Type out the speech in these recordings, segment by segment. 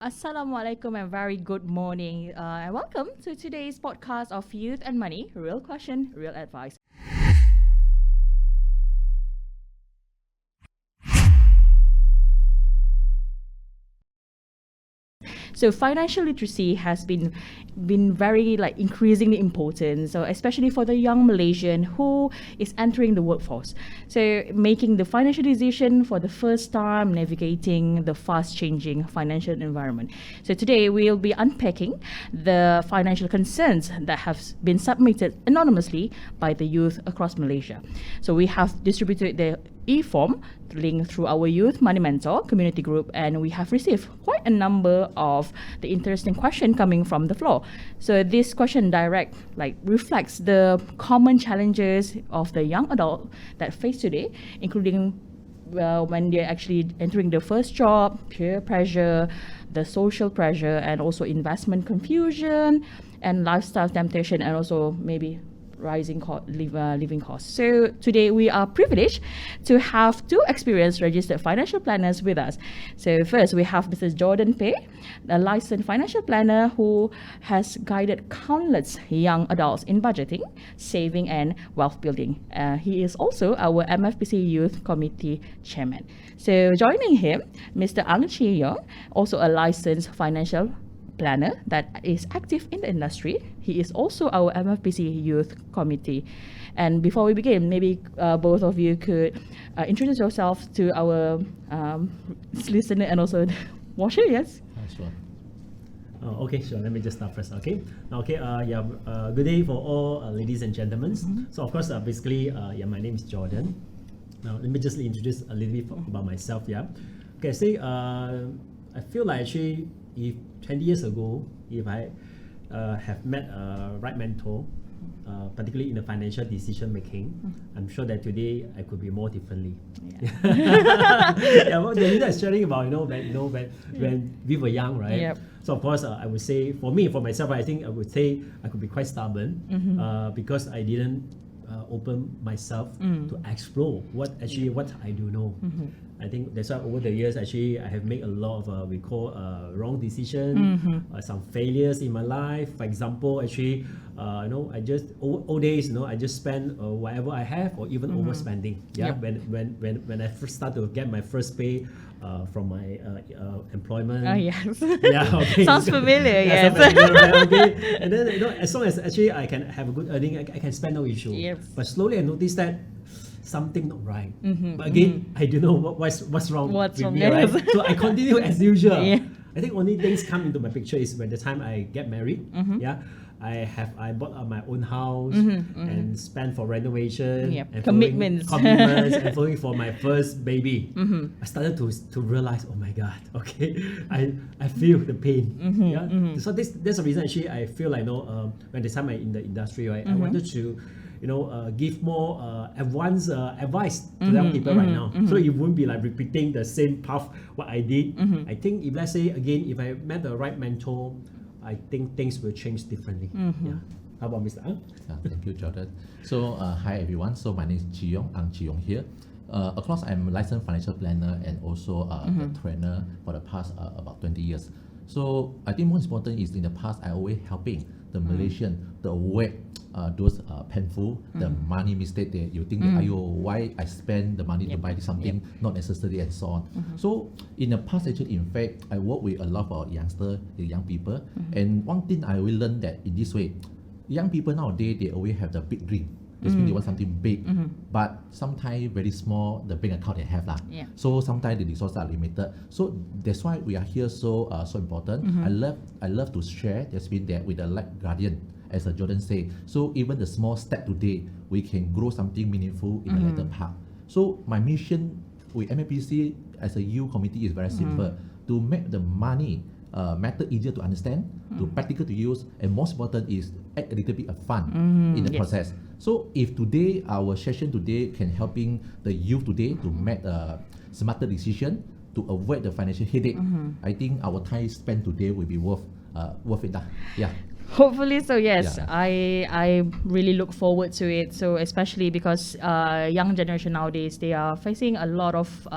Assalamualaikum and very good morning. And welcome to today's podcast of Youth and Money, Real Question, Real Advice. So financial literacy has been very increasingly important. So especially for the young Malaysian who is entering the workforce. So making the financial decision for the first time, navigating the fast changing financial environment. So today we'll be unpacking the financial concerns that have been submitted anonymously by the youth across Malaysia. So we have distributed the e-form link through our Youth Money Mentor community group, and we have received quite a number of the interesting question coming from the floor. So this question reflects the common challenges of the young adult that face today, including when they're actually entering their first job, peer pressure, the social pressure, and also investment confusion and lifestyle temptation, and also maybe rising living costs. So today we are privileged to have two experienced registered financial planners with us. So first we have Mr. Jordan Pei, a licensed financial planner who has guided countless young adults in budgeting, saving and wealth building. He is also our MFPC Youth Committee Chairman. So joining him, Mr. Ang Chi Yong, also a licensed financial planner that is active in the industry. He is also our MFPC Youth Committee. And before we begin, maybe both of you could introduce yourself to our listener and also watcher. Yes. Sure. Okay, sure. Let me just start first. Okay. Good day for all ladies and gentlemen. So of course, my name is Jordan. Now let me just introduce a little bit about myself. Yeah. Okay. I feel like actually, if 20 years ago, if I have met a right mentor, particularly in the financial decision making, I'm sure that today I could be more differently. Well, the leader is sharing about when we were young, right? Yep. So of course, I would say for myself, I think I would say I could be quite stubborn because I didn't open myself to explore what I do know. I think that's why over the years actually I have made a lot of wrong decision, some failures in my life. For example, actually, I just old days, I just spend whatever I have or even overspending. Yeah, Yep. when I first started to get my first pay from my employment. Oh yes. Yeah, okay. Sounds familiar. Yeah, Yes. sounds familiar, right? Okay. And then as long as actually I can have a good earning, I can spend no issue. Yes. But slowly I noticed that something not right. But again, I don't know what's wrong What's with wrong, me, yes. right? So I continue as usual. Yeah. I think only things come into my picture is when the time I get married. Yeah. I bought my own house and spent for renovation Yep. and Commitments. commitments and following for my first baby. I started to realize, oh my God, okay, I feel the pain. Yeah. So that's the reason actually I feel like when the time I'm in the industry, right, I wanted to give more advanced advice to young people right now, so it won't be like repeating the same path what I did. I think if let's say again, if I met the right mentor, I think things will change differently. Yeah. How about Mr. Ang? Thank you, Jordan. So, hi everyone. So, my name is Chi Yong, Ang Chi Yong here. Of course, I'm a licensed financial planner and also a trainer for the past about 20 years. So, I think most important is in the past, I always helping the Malaysian to avoid those painful, the money mistake that you think, that, why I spend the money to buy something not necessary and so on. So in the past, actually, in fact, I work with a lot of youngsters, the young people, and one thing I will learn that in this way, young people nowadays, they always have the big dream. This means they want something big, but sometimes very small, the bank account they have lah. Yeah. So sometimes the resources are limited. So that's why we are here so important. I love to share. That's been that with the life guardian, as Jordan said. So even the small step today, we can grow something meaningful in the later part. So my mission with MAPC as a youth committee is very simple: to make the money matter easier to understand, to practical to use, and most important is add a little bit of fun in the process. So if today our session today can helping the youth today to make a smarter decision to avoid the financial headache, I think our time spent today will be worth it. Yeah. Hopefully so, yes. Yeah. I really look forward to it. So especially because young generation nowadays, they are facing a lot of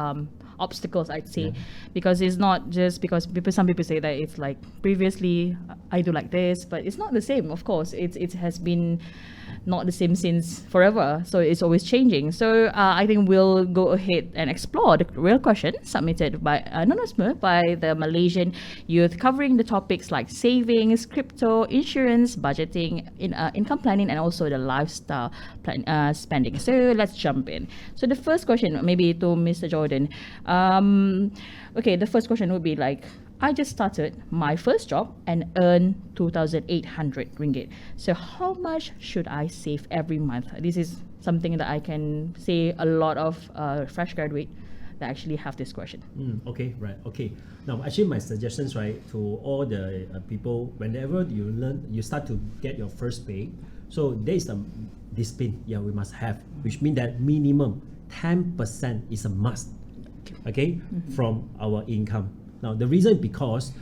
obstacles, I'd say, because it's not just because some people say that it's like previously I do like this, but it's not the same. Of course, it has been not the same since forever, so it's always changing. So I think we'll go ahead and explore the real question submitted by anonymous by the Malaysian youth, covering the topics like savings, crypto, insurance, budgeting, income planning, and also the lifestyle spending. So let's jump in. So the first question, maybe to Mr. Jordan. Okay, the first question would be like, I just started my first job and earn 2,800 ringgit. So how much should I save every month? This is something that I can say a lot of fresh graduate that actually have this question. Okay, right. Okay. Now, actually, my suggestions, right, to all the people, whenever you start to get your first pay, so there is a discipline, we must have, which means that minimum 10% is a must, okay, from our income. Now, the reason because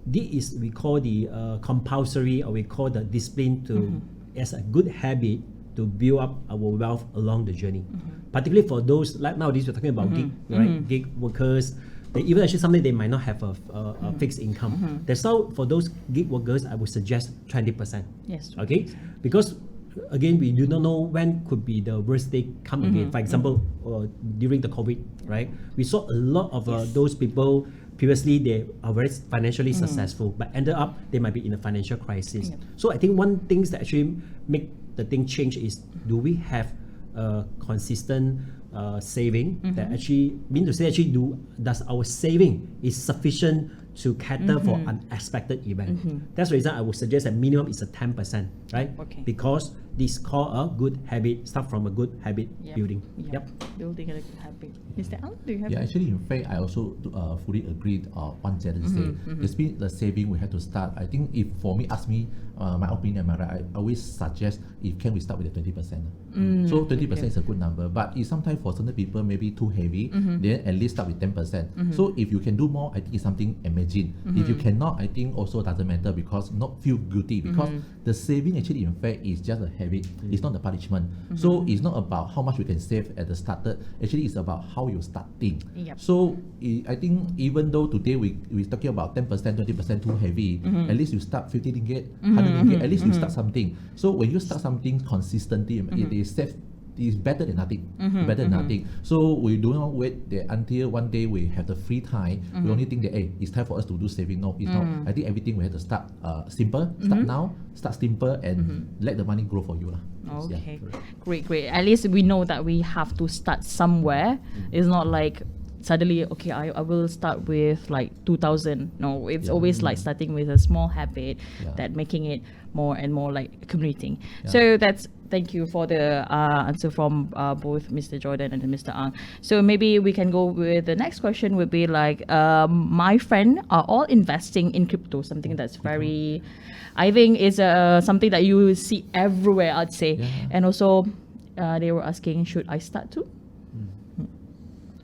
this is we call the compulsory, or we call the discipline to as a good habit to build up our wealth along the journey. Particularly for those, like nowadays we're talking about gig, right? Gig workers, they even actually something they might not have a fixed income. That's how for those gig workers, I would suggest 20%. Yes. Okay, because again, we do not know when could be the worst day come again. For example, during the COVID, right? We saw a lot of those people. Previously, they are very financially successful, but ended up they might be in a financial crisis. So I think one thing that actually make the thing change is, do we have a consistent saving that actually mean to say actually does our saving is sufficient to cater for unexpected event? That's the reason I would suggest that minimum is a 10%, right? Okay. Because this called a good habit, start from a good habit building. Building a good habit. Mr. Ang, do you have? Yeah, actually, in fact, I also fully agree on Jaden say. The saving we have to start. I think if for me, ask me my opinion, I always suggest if can we start with the 20%. So 20% is a good number, but if sometimes for certain people maybe too heavy, then at least start with 10%. So if you can do more, I think it's something imagine. If you cannot, I think also doesn't matter, because not feel guilty, because the saving actually in fact is just a habit. It's not a punishment. So it's not about how much we can save at the started. Actually, it's about how you starting. So I think even though today we're talking about 10%, 20% too heavy, at least you start 50 ringgit, 100 ringgit, at least you start something. So when you start something consistently, it is safe. It's better than nothing. Better than nothing. So we do not wait that until one day we have the free time. We only think that it's time for us to do saving. No, it's not. I think everything we have to start simple. Start now. Start simple and let the money grow for you. Okay, great. At least we know that we have to start somewhere. It's not like suddenly, okay, I will start with like 2,000. No, it's always like starting with a small habit that making it more and more like accumulating. So thank you for the answer from both Mr. Jordan and Mr. Ang. So maybe we can go with the next question would be like, my friend are all investing in crypto, something that's very, I think is something that you see everywhere, I'd say. And also they were asking, should I start too?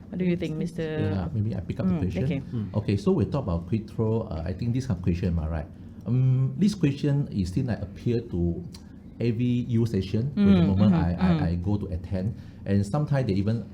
What do you think, Mr. Yeah, maybe I pick up the question. Okay, so we talk about crypto. I think this kind of question, am I right? This question is still like appear to every youth session when the moment I go to attend, and sometimes they even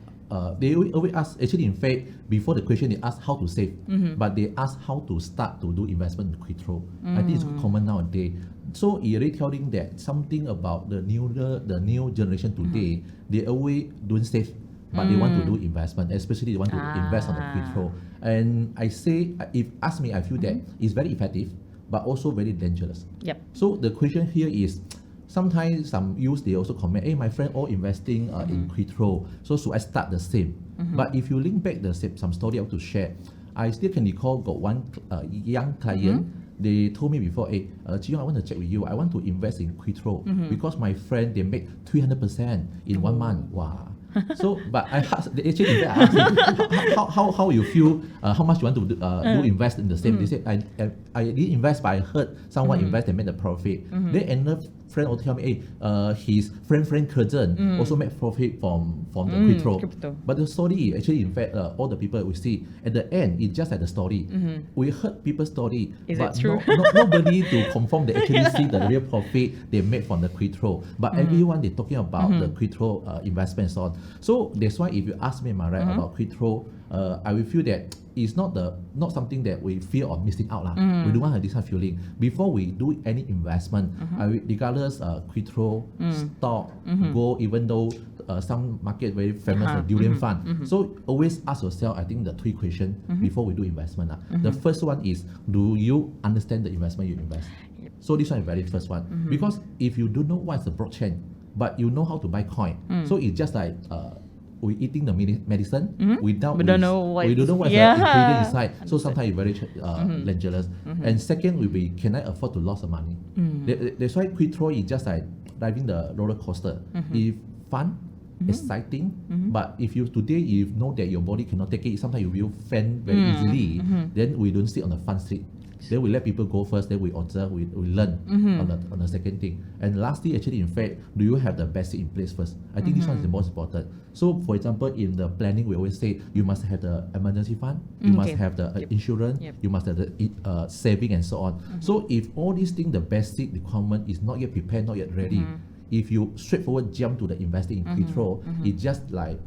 they always ask. Actually, in fact, before the question they ask how to save, but they ask how to start to do investment in crypto. I think it's common nowadays. So it really telling that something about the new generation today. They always don't save, but they want to do investment, especially they want to invest on the crypto. And I say, if ask me, I feel that it's very effective, but also very dangerous. So the question here is, sometimes some youth they also comment, hey, my friend all investing in crypto, so should I start the same? But if you link back some story I want to share, I still can recall got one young client. They told me before, hey, Jiong, I want to check with you. I want to invest in crypto because my friend they make 300% in 1 month. Wow. So, but I asked, actually, in fact, I asked him, how you feel, how much you want to do invest in the same. They said, I didn't invest, but I heard someone invest and made a profit. Then another friend will tell me, hey, his friend cousin also made profit from the crypto. But the story, actually, in fact, all the people we see, at the end, it's just like the story. We heard people's story, but nobody to confirm they actually see the real profit they made from the crypto. But everyone, they're talking about the crypto investment and so on. So that's why if you ask me, am I right, about crypto, I will feel that it's not something that we fear of missing out lah. We don't want to have this kind of feeling. Before we do any investment, regardless crypto, stock, gold, even though some market very famous for durian fund. So always ask yourself, I think the 3 questions before we do investment. The first one is, do you understand the investment you invest? So this one is very first one. Because if you don't know what's the blockchain, but you know how to buy coin, so it's just like we eating the medicine without we don't know what's the ingredient inside. So sometimes it's very dangerous. And second will be, can I afford to lose the money? That's why crypto is just like driving the roller coaster. If fun, exciting, but if you know that your body cannot take it, sometimes you will faint very easily. Then we don't sit on the fun seat. Then we let people go first, then we observe, we learn on the second thing. And lastly, actually, in fact, do you have the basic in place first? I think this one is the most important. So, for example, in the planning, we always say you must have the emergency fund, you must have the insurance, you must have the saving and so on. So, if all these things, the basic requirement is not yet prepared, not yet ready, if you straightforward jump to the investing in crypto, it's just like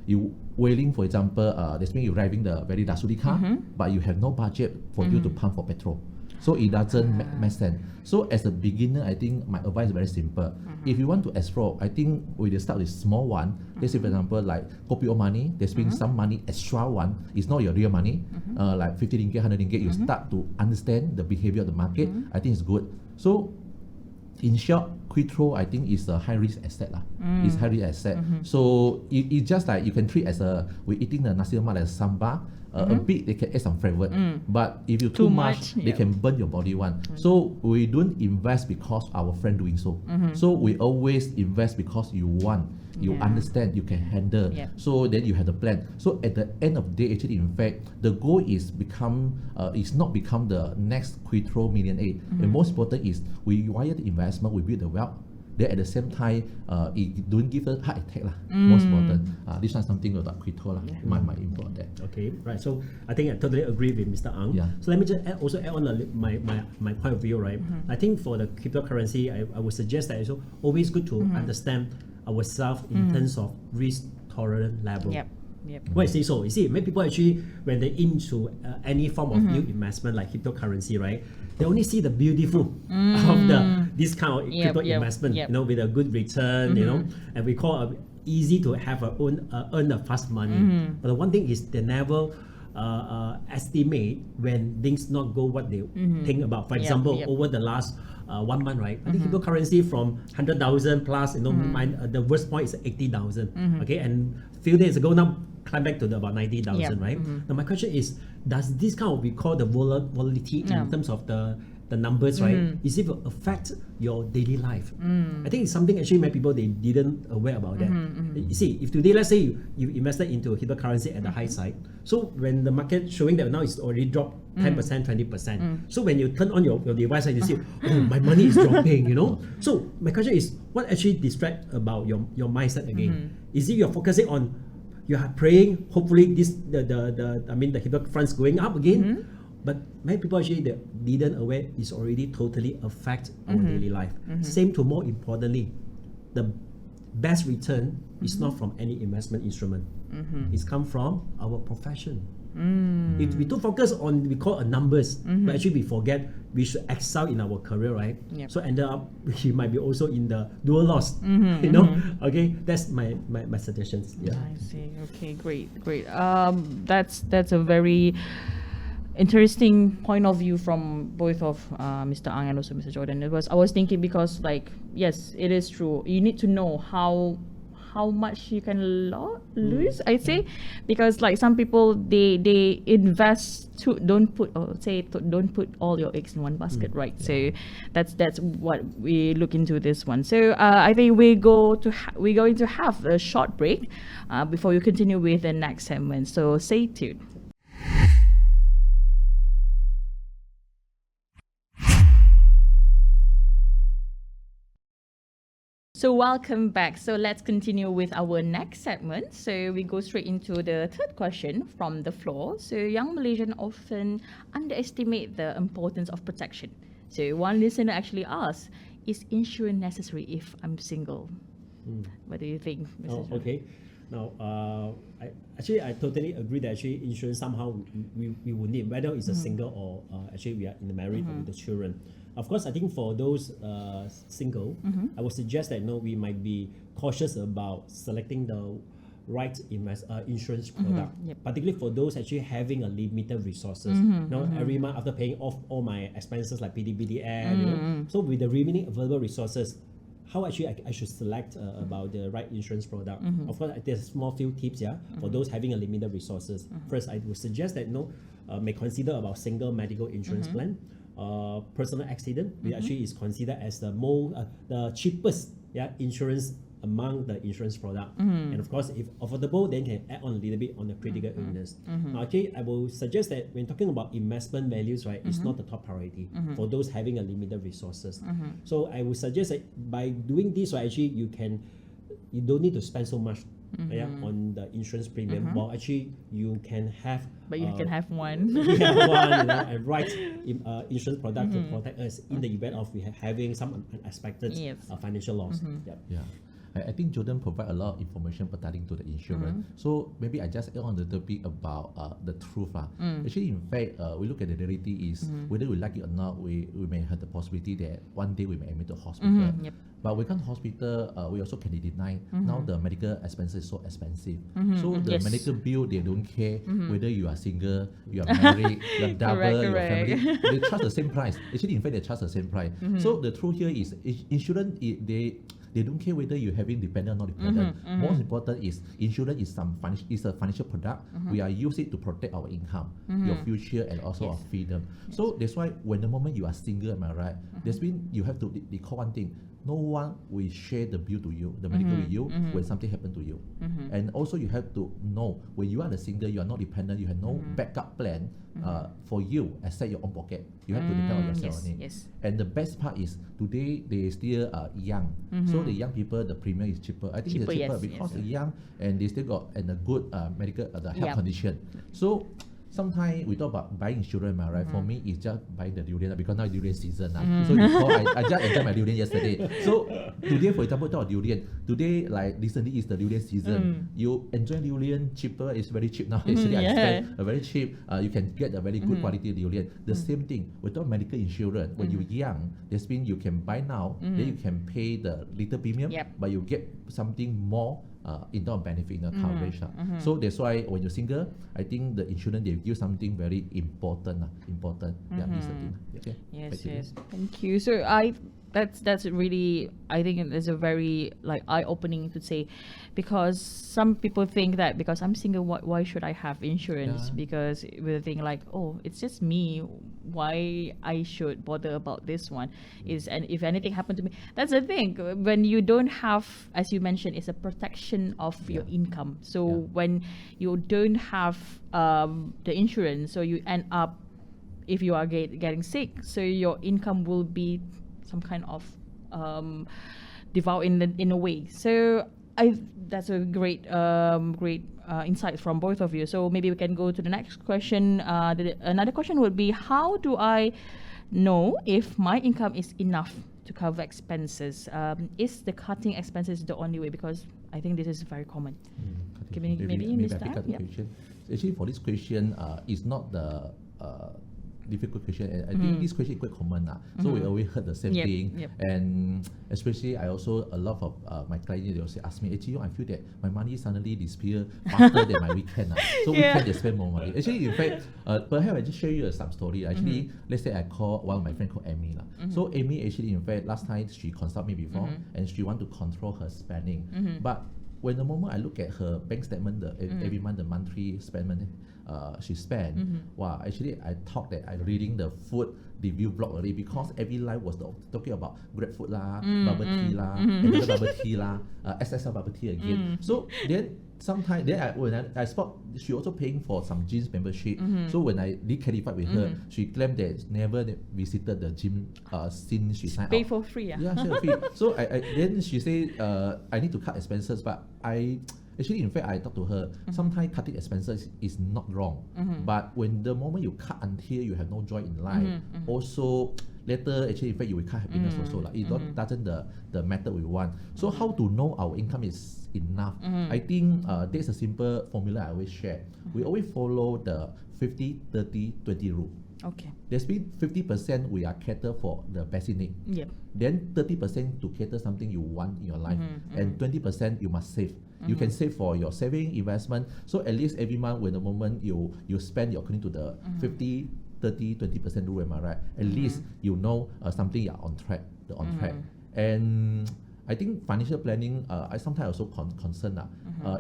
you whaling, for example, that means you're driving the very luxury car, but you have no budget for you to pump for petrol. So it doesn't make sense. So as a beginner, I think my advice is very simple. If you want to explore, I think we will start with small one. Let's say, for example, like kopio money, there's been some money, extra one, it's not your real money, like 50 ringgit, 100 ringgit, you start to understand the behavior of the market. I think it's good. So in short, crypto, I think, is a high risk asset. It's high risk asset. So it's just like you can treat as we eating the nasi lemak like sambal. A bit they can add some flavor, but if you too much, they can burn your body one. So we don't invest because our friend doing so. So we always invest because you want, you understand, you can handle. So then you have the plan. So at the end of the day, actually, in fact, the goal is not become the next crypto millionaire. The most important is we wire the investment, we build the wealth. Then at the same time, it don't give a heart attack lah. Most important. This one something about crypto lah. My input on that. Okay, right. So I think I totally agree with Mr. Ang. So let me just also add on my point of view, right? I think for the cryptocurrency, I would suggest that it's always good to understand ourselves in terms of risk tolerant level. Why I say so? You see, many people actually, when they're into any form of new investment like cryptocurrency, right? They only see the beautiful of this kind of crypto investment, you know, with a good return, you know, and we call easy to have earn a fast money. But the one thing is they never estimate when things not go what they think about. For example, over the last 1 month, right? I think cryptocurrency from 100,000 plus, you know, the worst point is 80,000. Okay, and few days ago now climb back to about 90,000, right? Now my question is, does this kind of we call the volatility in terms of the numbers, right? Is it affect your daily life? I think it's something actually many people they didn't aware about that. You see, if today let's say you invested into cryptocurrency at the high side, so when the market showing that now it's already dropped 10%, 20%. So when you turn on your device and you see, oh, my money is dropping, you know. So my question is, what actually distract about your mindset again? Is it you're focusing on, you are praying, hopefully this the crypto funds going up again? But many people actually that didn't aware is already totally affect our daily life. Same to more importantly, the best return is not from any investment instrument. It's come from our profession. If we don't focus on we call numbers, but actually we forget we should excel in our career, right? So ended up we might be also in the dual loss. You know, okay, that's my suggestions. I see. Okay, great. That's a very interesting point of view from both of Mr. Ang and also Mr. Jordan. I was thinking because, like, yes, it is true. You need to know how much you can lose, I'd say, because like some people they invest to don't put all your eggs in one basket, right? So that's what we look into this one. So I think we're going to have a short break before we continue with the next segment. So stay tuned. So welcome back. So let's continue with our next segment. So we go straight into the third question from the floor. So young Malaysians often underestimate the importance of protection. So one listener actually asked, is insurance necessary if I'm single? What do you think, Mr. Okay. Now, I totally agree that actually insurance somehow we would need, whether it's a single or actually we are in the married or with the children. Of course, I think for those single, I would suggest that we might be cautious about selecting the right insurance product, particularly for those actually having a limited resources. Every month after paying off all my expenses like PDBDN, so with the remaining available resources, how actually I should select about the right insurance product. Of course, there's a small few tips for those having a limited resources. First, I would suggest that may consider about single medical insurance plan. Personal accident, which actually is considered as the cheapest insurance among the insurance product. And of course, if affordable, then can add on a little bit on the critical illness. Now, okay, I will suggest that when talking about investment values, right, it's not the top priority for those having a limited resources. So I would suggest that by doing this, right, actually you don't need to spend so much on the insurance premium. Well, actually you can have you can have one. A right insurance product to protect us in the event of we having some unexpected financial loss. I think Jordan provide a lot of information pertaining to the insurance. So maybe I just add on a little bit about the truth. Actually, in fact, we look at the reality is whether we like it or not, we may have the possibility that one day we may admit to hospital. But when we come to hospital, we also can deny. Now the medical expenses is so expensive. So the medical bill, they don't care whether you are single, you are married, you are double, your family. They charge the same price. Actually, in fact, they charge the same price. So the truth here is insurance, they don't care whether you're having dependent or not dependent. Most important is insurance is a financial product. We are use it to protect our income, your future, and also our freedom. So that's why when the moment you are single, am I right? That's mean you have to recall one thing. No one will share the bill to you, the medical with you when something happened to you. And also you have to know when you are the single, you are not dependent, you have no backup plan for you except your own pocket. You have to depend on yourself on it. And the best part is today they still young. So the young people, the premium is cheaper. I think it's cheaper because they're young and they still got a good medical health condition. So sometimes we talk about buying insurance, right? For me, it's just buying the durian because now it's durian season. So I just enjoyed my durian yesterday. So today, for example, talk about durian. Today, like recently, is the durian season. You enjoy durian cheaper. It's very cheap now. Actually, I spend very cheap. You can get a very good quality durian. The same thing. We talk medical insurance. When you're young, that means you can buy now. Then you can pay the little premium, but you get something more. In terms of benefit, in the coverage. So that's why when you're single, I think the insurance they give something very important. Yeah, this is the thing. Okay. Yes. Thank you. So that's really, I think it's a very eye-opening to say, because some people think that because I'm single, why should I have insurance? Because we think it's just me, why I should bother about this one? And if anything happened to me, that's the thing. When you don't have, as you mentioned, it's a protection of your income. So when you don't have the insurance, so you end up, if you are getting sick, so your income will be some kind of devout in a way. So that's a great insight from both of you. So maybe we can go to the next question. Another question would be, how do I know if my income is enough to cover expenses? Is the cutting expenses the only way? Because I think this is very common. Maybe I pick up the question. Actually, for this question, it's not the difficult question, and I think this question is quite common. So we always heard the same thing, and especially I also a lot of my clients, they also ask me, actually I feel that my money suddenly disappear faster than my weekend. So weekend they spend more money. Actually, in fact, perhaps I just share you some story. Actually, let's say I call one of my friends called Amy. So Amy actually, in fact, last time she consulted me before, and she want to control her spending. But when the moment I look at her bank statement, every month, the monthly spending she spent, wow, actually I thought that I reading the food review blog already, because every live was talking about Grab food bubble tea another bubble tea SSL bubble tea again. So then sometimes when I spot she also paying for some gym membership. So when I reclarified with her, she claimed that never visited the gym since she signed up. Pay for free. Yeah, she free. So then she say I need to cut expenses, but actually, in fact, I talked to her. Sometimes cutting expenses is not wrong, but when the moment you cut until you have no joy in life, also later actually in fact you will cut happiness also. Like, it doesn't the method we want. So how to know our income is enough? I think there's a simple formula I always share. We always follow the 50-30-20 rule. Okay. There's been 50% we are cater for the basic need. Yep. Then 30% to cater something you want in your life, and 20% you must save. You can save for your saving, investment. So at least every month, when the moment you spend according to the 50-30-20% rule, am I right? At least you know something you're on track. And I think financial planning, I sometimes also concerned.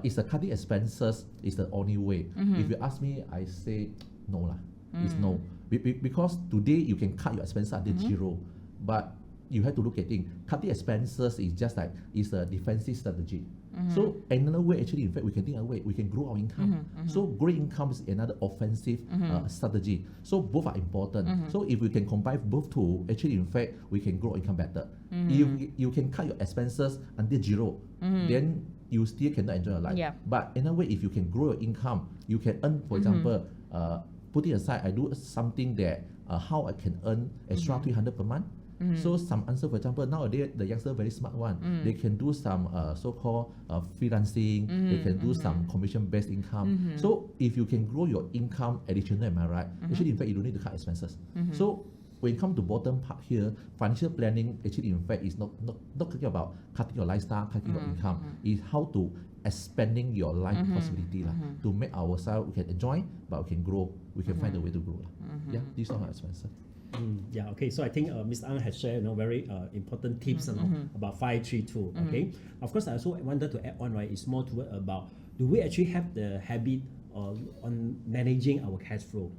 Is the cutting expenses is the only way. If you ask me, I say no lah. It's no. Because today you can cut your expenses until zero, but you have to look at it. Cutting expenses is just like it's a defensive strategy. So another way, actually, in fact, we can think a way we can grow our income. So growing income is another offensive strategy. So both are important. So if we can combine both two, actually, in fact, we can grow income better. If you can cut your expenses until zero, then you still cannot enjoy your life. Yeah. But another way, if you can grow your income, you can earn, for example, putting aside, I do something that how I can earn extra 300 per month. So some answer, for example, nowadays the youngster very smart one. They can do some so-called freelancing. They can do some commission-based income. So if you can grow your income additional, am I right? Actually, in fact, you don't need to cut expenses. So when it comes to bottom part here, financial planning actually, in fact, is not talking about cutting your lifestyle, cutting your income. It's how to expanding your life possibility to make ourselves we can enjoy, but we can grow. We can find a way to grow. Yeah, these are our expenses. Yeah, okay. So I think Mr. Ang has shared very important tips about 532. Okay. Of course, I also wanted to add on, right? It's more toward about, do we actually have the habit on managing our cash flow?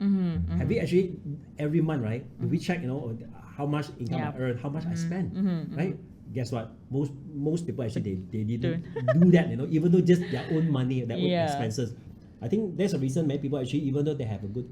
Have we actually every month, right? Do we check how much income I earn, how much I spend, right? Guess what? Most people actually they didn't do that. Even though just their own money, their own expenses. I think there's a reason many people actually, even though they have a good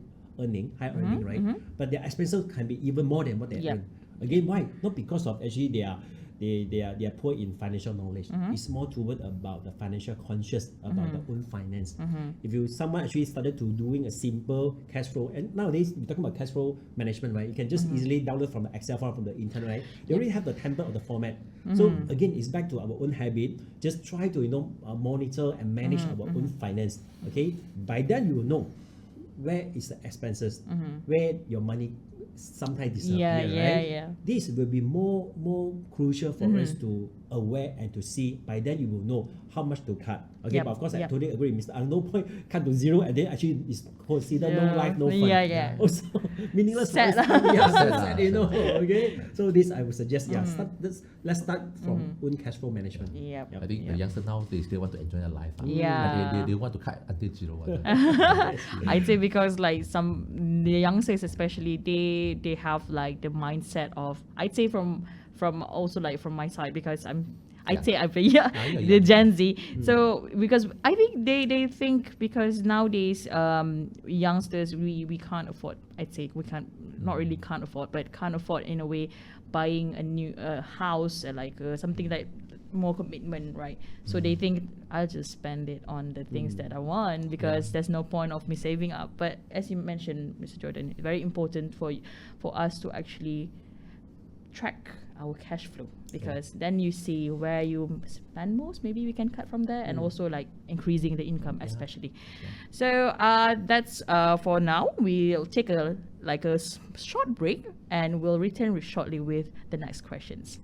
high earning, right? But their expenses can be even more than what they earn. Again, why? Not because of actually they are poor in financial knowledge. It's more toward about the financial conscious about their own finance. If someone actually started to doing a simple cash flow, and nowadays we're talking about cash flow management, right? You can just easily download from the Excel file from the internet, right? They already have the template of the format. So again, it's back to our own habit. Just try to monitor and manage our own finance. Okay, by then you will know where is the expenses, where your money sometimes disappear, right? This will be more crucial for us to aware and to see. By then you will know how much to cut. Okay, but of course I totally agree, Mr. Ang. No point cut to zero and then actually is considered no life, no fun. Also meaningless. Sad. Sad, okay. So this I would suggest. Let's start from own cash flow management. I think the youngsters now they still want to enjoy their life. They want to cut until zero. I'd say because like the youngsters especially, they have like the mindset of, I'd say from also like from my side, because I'd say I'm the Gen Z. So because I think they think, because nowadays youngsters we can't afford. I'd say we can't afford, but can't afford in a way buying a new house, like something like more commitment, right? So they think I'll just spend it on the things that I want, because there's no point of me saving up. But as you mentioned, Mr. Jordan, it's very important for us to actually track our cash flow, because then you see where you spend most. Maybe we can cut from there, and also like increasing the income especially. So that's for now. We'll take a short break, and we'll return shortly with the next questions.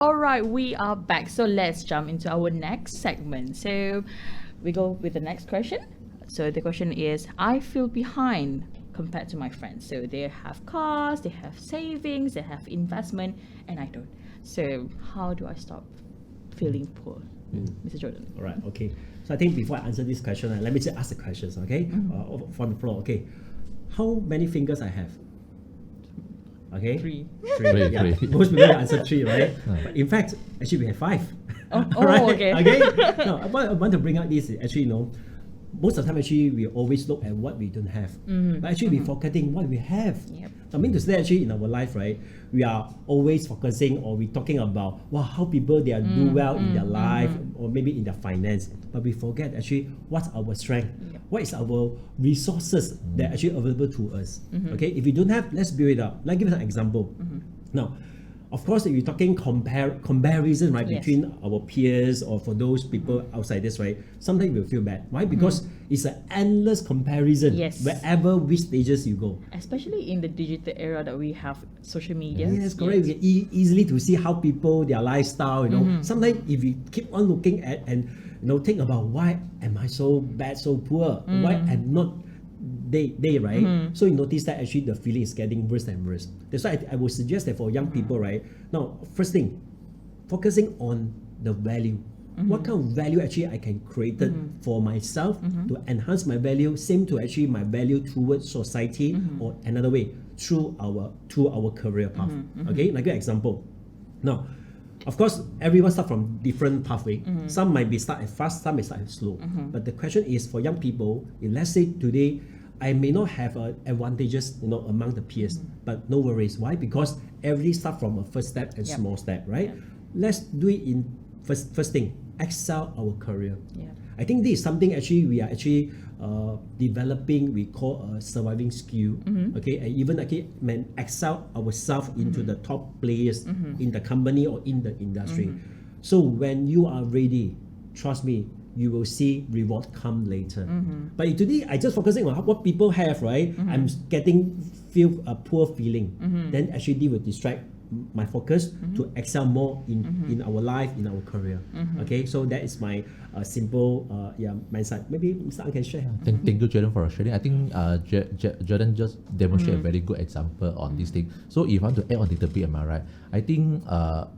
All right, we are back. So let's jump into our next segment. So we go with the next question. So the question is, I feel behind compared to my friends. So they have cars, they have savings, they have investment, and I don't. So how do I stop feeling poor, Mr. Jordan? All right, okay. So I think before I answer this question, let me just ask the questions, okay? From the floor, okay. How many fingers I have? Okay. Three. Most people answer 3, right? But in fact, actually we have 5. Okay. Okay. No, I want to bring out this. Actually, most of the time actually we always look at what we don't have, but actually we're forgetting what we have. Yep. I mean to say actually in our life, right, we are always focusing or we talking about how people they are do well in their life or maybe in their finance, but we forget actually what's our strength, what is our resources that are actually available to us. Okay, if we don't have, let's build it up. Let's give us an example. Now, of course, if you're talking comparison, right, Yes. between our peers or for those people outside this, right, sometimes we'll feel bad. Why? Because it's an endless comparison Yes. wherever which stages you go. Especially in the digital era that we have social media. Yes, correct. We can easily to see how people, their lifestyle, Sometimes if we keep on looking at and, think about why am I so bad, so poor? Why am not they right? So you notice that actually the feeling is getting worse and worse. That's why I would suggest that for young people, right? Now, first thing, focusing on the value. What kind of value actually I can create it for myself to enhance my value, same to actually my value towards society, or another way, through our career path. Okay, like an example. Now, of course, everyone start from different pathway. Some might be start at fast, some may start at slow. But the question is for young people, if let's say today I may not have advantages, among the peers, but no worries. Why? Because every start from a first step and small step, right? Let's do it in first thing, excel our career. I think this is something actually we are actually developing. We call a surviving skill. Okay, and even excel ourselves into the top players in the company or in the industry. So when you are ready, trust me, you will see reward come later. But if today I just focusing on what people have, right? I'm feel a poor feeling. Then actually they will distract my focus to excel more in our life, in our career. Okay, so that is my simple mindset. Maybe Mr. Ang can share. Thank you, Jordan, for sharing. I think Jordan just demonstrated a very good example on this thing. So if I want to add on a little bit, am I right? I think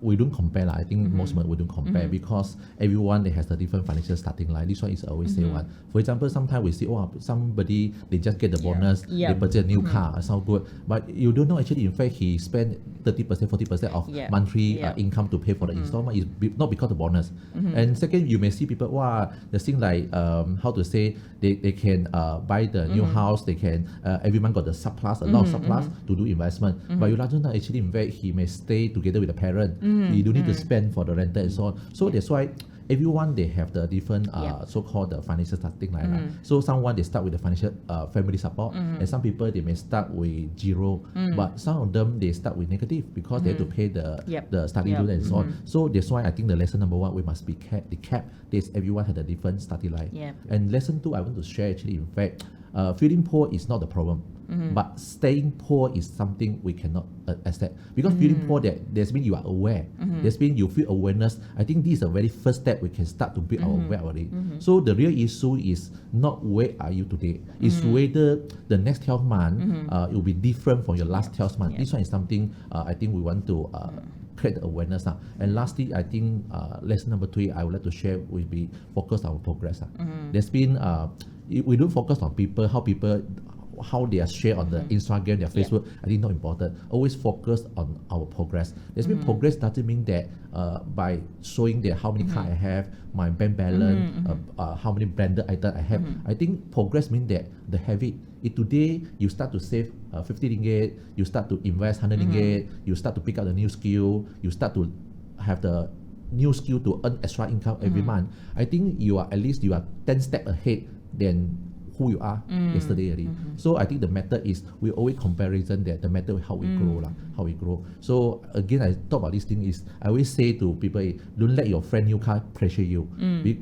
we don't compare. I think most of us we don't compare because everyone they has a different financial starting line. This one is always say one. For example, sometimes we see somebody they just get the bonus, they purchase a new car, sound good, but you don't know actually in fact he spent 30%, 40% of monthly income to pay for the installment is not because of the bonus. And second, you may see people the thing like how to say they can buy the new house, they can every month got the surplus, a lot of surplus to do investment. But you don't know actually in fact he may stay together with the parent. You don't need to spend for the rental and so on. So that's why everyone they have the different so-called the financial starting line. So someone they start with the financial family support, and some people they may start with zero, but some of them they start with negative because they have to pay the study loan and so on. So that's why I think the lesson number one we must be kept. This everyone had a different starting line. And lesson two I want to share actually in fact, feeling poor is not the problem. But staying poor is something we cannot accept because feeling poor that's mean you are aware. That's mean you feel awareness. I think this is the very first step we can start to build our aware already. So the real issue is not where are you today. It's whether the next 12 months it will be different from your last 12 months. This one is something I think we want to create awareness. And lastly, I think lesson number 3 I would like to share will be focus on our progress. There's been we don't focus on people, how they are shared on the Instagram, their Facebook. I think not important. Always focus on our progress. There's been progress doesn't mean that by showing that how many cars I have, my bank balance, how many branded items I have. I think progress means that the habit. If today you start to save 50 ringgit, you start to invest 100 ringgit, you start to pick up the new skill, you start to have the new skill to earn extra income every month. I think you are 10 steps ahead than who you are yesterday already. So I think the method is we always comparison that the method how we grow. So again, I talk about this thing is I always say to people, don't let your friend new car pressure you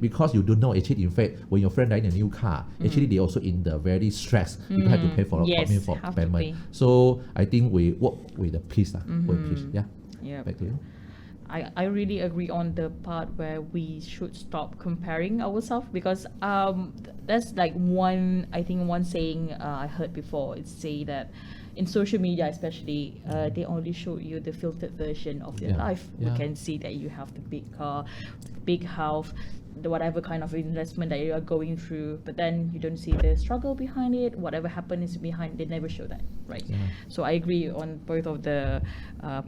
because you don't know actually in fact when your friend riding a new car, actually they also in the very stress. People have to pay for payment. So I think we work with the peace. With peace. Back to you. I really agree on the part where we should stop comparing ourselves because that's like one saying I heard before. It's say that in social media especially, they only show you the filtered version of their life. We can see that you have the big car, big house, the whatever kind of investment that you are going through, but then you don't see the struggle behind it, whatever happens behind, they never show that, right? So I agree on both of the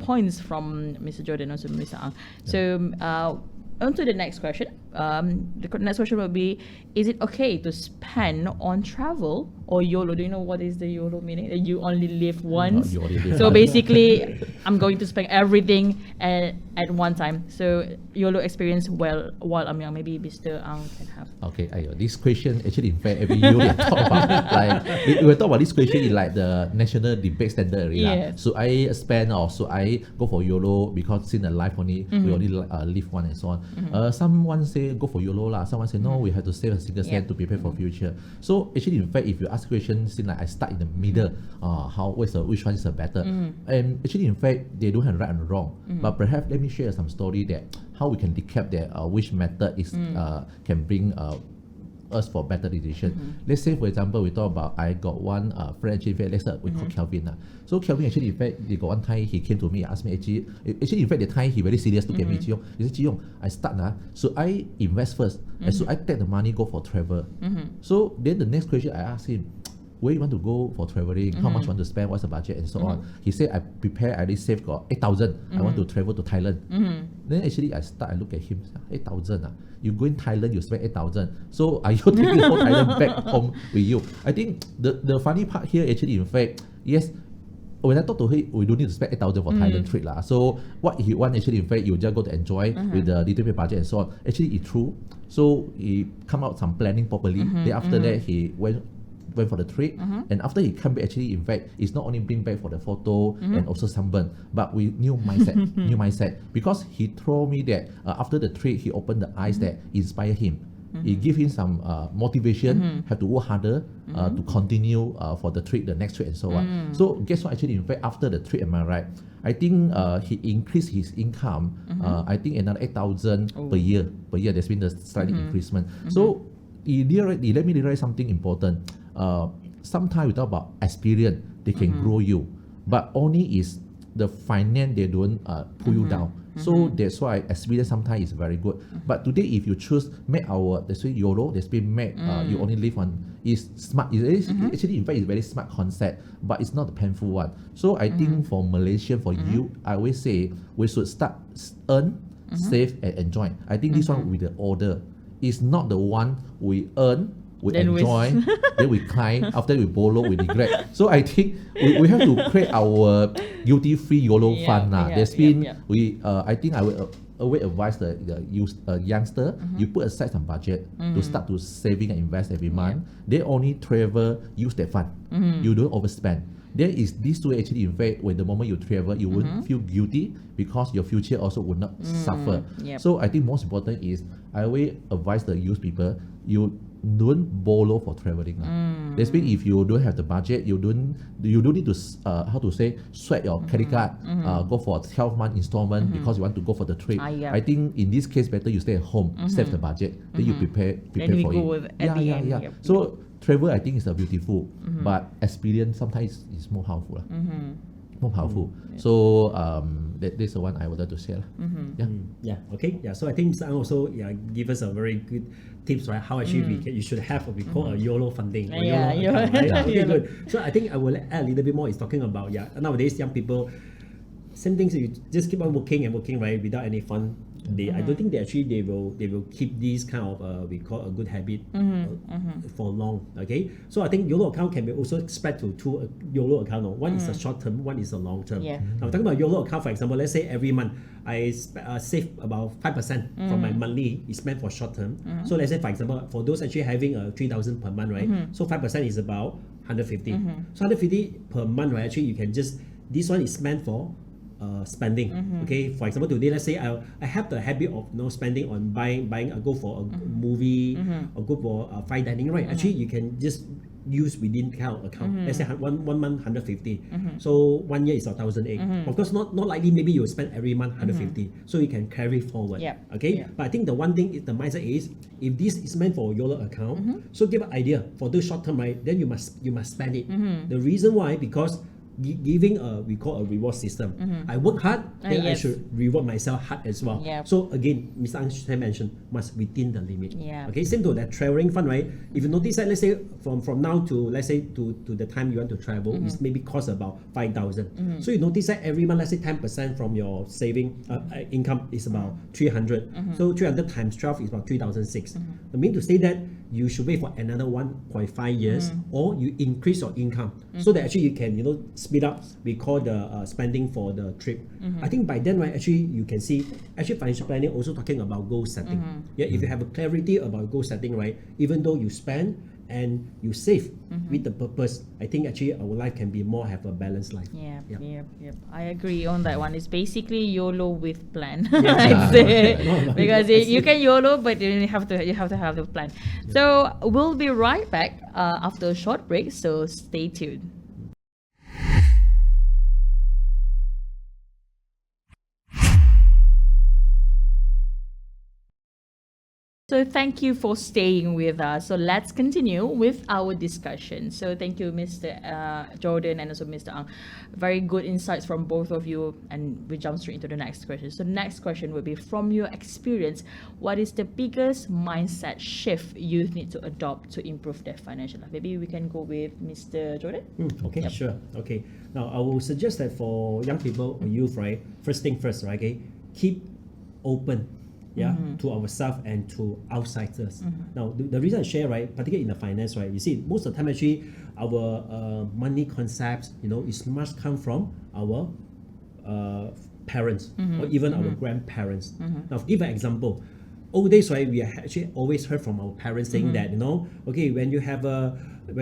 points from Mr. Jordan and also Mr. Ang. So on to the next question. the next question would be, is it okay to spend on travel or YOLO? Do you know what is the YOLO meaning? That you only live once. you only live So once. basically, I'm going to spend everything at one time. So YOLO experience while I'm young. Maybe Mr. Ang can have. Okay, this question actually, in fact, every year we talk about, like, we talk about this question in like the national debate standard area. Yes. So I spend or so I go for YOLO because in the life only we only live one and so on. Someone say go for YOLO lah. Someone say no, we have to save a single cent to prepare for future. So actually, in fact, if you ask questions, seem like I start in the middle. Which one is the better? And actually, in fact, they don't have right and wrong. But perhaps let me share some story that how we can recap that which method is can bring us for better decision. Let's say, for example, we talk about I got one friend, actually, let's say we call Kelvin. So Kelvin, actually, in fact, he got one time he came to me and asked me, actually, in fact, the time he very serious look at me, Jiong. He said, Jiong, I start so I invest first. And so I take the money, go for travel. So then the next question I asked him, where you want to go for traveling, how much you want to spend, what's the budget, and so on. He said, I prepare, I already saved got 8,000. I want to travel to Thailand. Then actually I look at him, 8,000. You go in Thailand, you spend 8,000. So are you taking the whole Thailand back home with you? I think the funny part here, actually, in fact, yes, when I talk to him, we don't need to spend 8,000 for Thailand trip lah. So what he want, actually, in fact, you just go to enjoy with the little bit budget and so on. Actually, it's true. So he come out some planning properly. Then after that, he went for the trip, and after he come back, actually, in fact, it's not only bring back for the photo and also sunburn, but with new mindset, because he told me that after the trip, he opened the eyes that inspire him. It give him some motivation, have to work harder to continue for the trip, the next trip, and so on. So guess what? Actually, in fact, after the trip, am I right? I think he increased his income. I think another 8,000 per year. There's been the slight increasement. So he let me realize something important. Sometimes we talk about experience, they can grow you, but only is the finance they don't pull you down. So that's why experience sometimes is very good. But today, if you choose make that's why YOLO, that's been make you only live one, is smart. Actually, in fact, it's very smart concept, but it's not the painful one. So I think for Malaysian, for you, I always say we should start earn, save, and enjoy. I think this one with the order. It's not the one we earn, we then enjoy, then we climb, after we borrow, we regret. So I think we have to create our duty-free YOLO fund. I think I will always advise the youngster, you put aside some budget to start to saving and invest every month. They only travel, use that fund. You don't overspend. There is this way, actually, in fact, when the moment you travel, you won't feel guilty because your future also would not suffer. So I think most important is, I always advise the youth people, you don't borrow for traveling. That's means if you don't have the budget, you don't need to sweat your credit card, go for a 12-month installment because you want to go for the trip. I think in this case, better you stay at home, save the budget, then you prepare then for it. So travel, I think, is beautiful, but experience sometimes is more powerful. More powerful. So that's the one I would like to share. So I think Mr. Ang also give us a very good tips, right? How actually you should have what we call a YOLO funding. Or YOLO account, right? Okay, good. So I think I will add a little bit more. Is talking about nowadays young people, same things. You just keep on working and working, right, without any fun. I don't think they will keep this kind of we call a good habit for long. Okay, so I think YOLO account can be also spread to two YOLO account. One is a short term, one is a long term. Now talking about YOLO account, for example, let's say every month I save about 5% from my monthly is meant for short term. So let's say, for example, for those actually having 3,000 per month, right? So 5% is about 150. So 150 per month, right? Actually, you can just, this one is meant for spending. Okay, for example, today, let's say I have the habit of spending on buying go for a movie or go for fine dining, right? Actually, you can just use within account. Let's say one month 150. So 1 year is 1,008. Of course, not likely. Maybe you will spend every month 150. So you can carry forward. Okay. But I think the one thing is the mindset is, if this is meant for YOLO account, so give an idea for the short term, right? Then you must spend it. The reason why, because giving we call a reward system. I work hard, then I yes. should reward myself hard as well. Yep. So again, Mr. Ang mentioned must within the limit. Yeah. Okay, same to that traveling fund, right? If you notice that, let's say from now to let's say to the time you want to travel, it's maybe cost about 5,000. So you notice that every month, let's say 10% from your saving income is about 300. So 300 times 12 is about 3,006. I mean to say that you should wait for another 1.5 years, or you increase your income so that actually you can speed up. We call the spending for the trip. I think by then, right, actually you can see actually financial planning also talking about goal setting. Yeah, if you have a clarity about goal setting, right, even though you spend and you save with the purpose, I think actually our life can be more have a balanced life. Yep. I agree on that one. It's basically YOLO with plan. Yeah. Because you can YOLO, but you have to have the plan. So we'll be right back after a short break. So stay tuned. So thank you for staying with us. So let's continue with our discussion. So thank you, Mr. Jordan and also Mr. Ang. Very good insights from both of you, and we jump straight into the next question. So the next question will be, from your experience, what is the biggest mindset shift youth need to adopt to improve their financial life? Maybe we can go with Mr. Jordan. Okay, Yep. sure. Okay. Now I will suggest that for young people or youth, right, first thing first, right, okay, keep open. To ourselves and to outsiders. Now, the reason I share, right, particularly in the finance, right, you see, most of the time actually our money concepts, is must come from our parents or even our grandparents. Now, give an example. Old days, right, we actually always heard from our parents saying that, okay, when you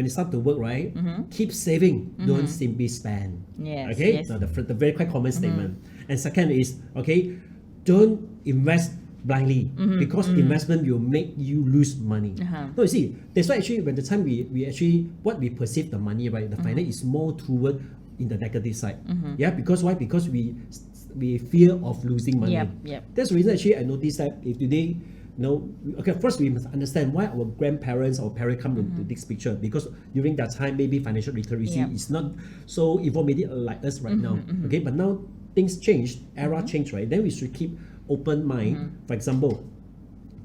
start to work, right, keep saving, don't simply spend. Yes, Okay, yes. now the very quite common statement. And second is, okay, don't invest blindly because investment will make you lose money. No, you see, that's why actually when the time we actually what we perceive the money, right, the finance is more toward in the negative side. Yeah, because why? Because we fear of losing money. Yep. That's the reason actually I noticed that if today, okay, first we must understand why our grandparents or parents come into this picture, because during that time maybe financial literacy is not so evolved like us right now. Okay, but now things changed, era changed, right? Then we should keep open mind. For example,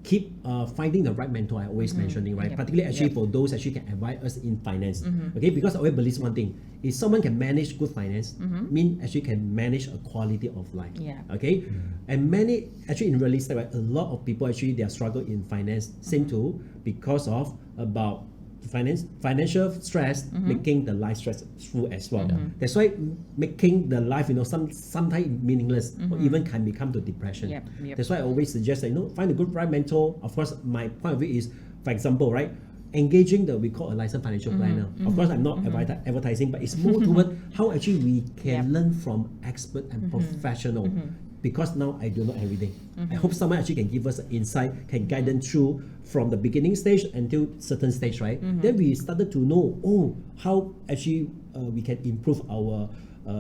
keep finding the right mentor. I always mentioning, right? Particularly actually for those actually can advise us in finance. Okay, because I always believe one thing: if someone can manage good finance, mean actually can manage a quality of life. Okay, and many actually in real estate, right, a lot of people actually they are struggle in finance. Same too because of about financial stress making the life stressful as well. That's why making the life sometimes meaningless or even can become to depression. That's why I always suggest that find a good right mentor. Of course, my point of view is, for example, right, engaging we call a licensed financial planner. Of course, I'm not advertising, but it's more toward how actually we can learn from expert and professional. Because now I do not everything. I hope someone actually can give us an insight, can guide them through from the beginning stage until certain stage, right? Then we started to know, how actually we can improve our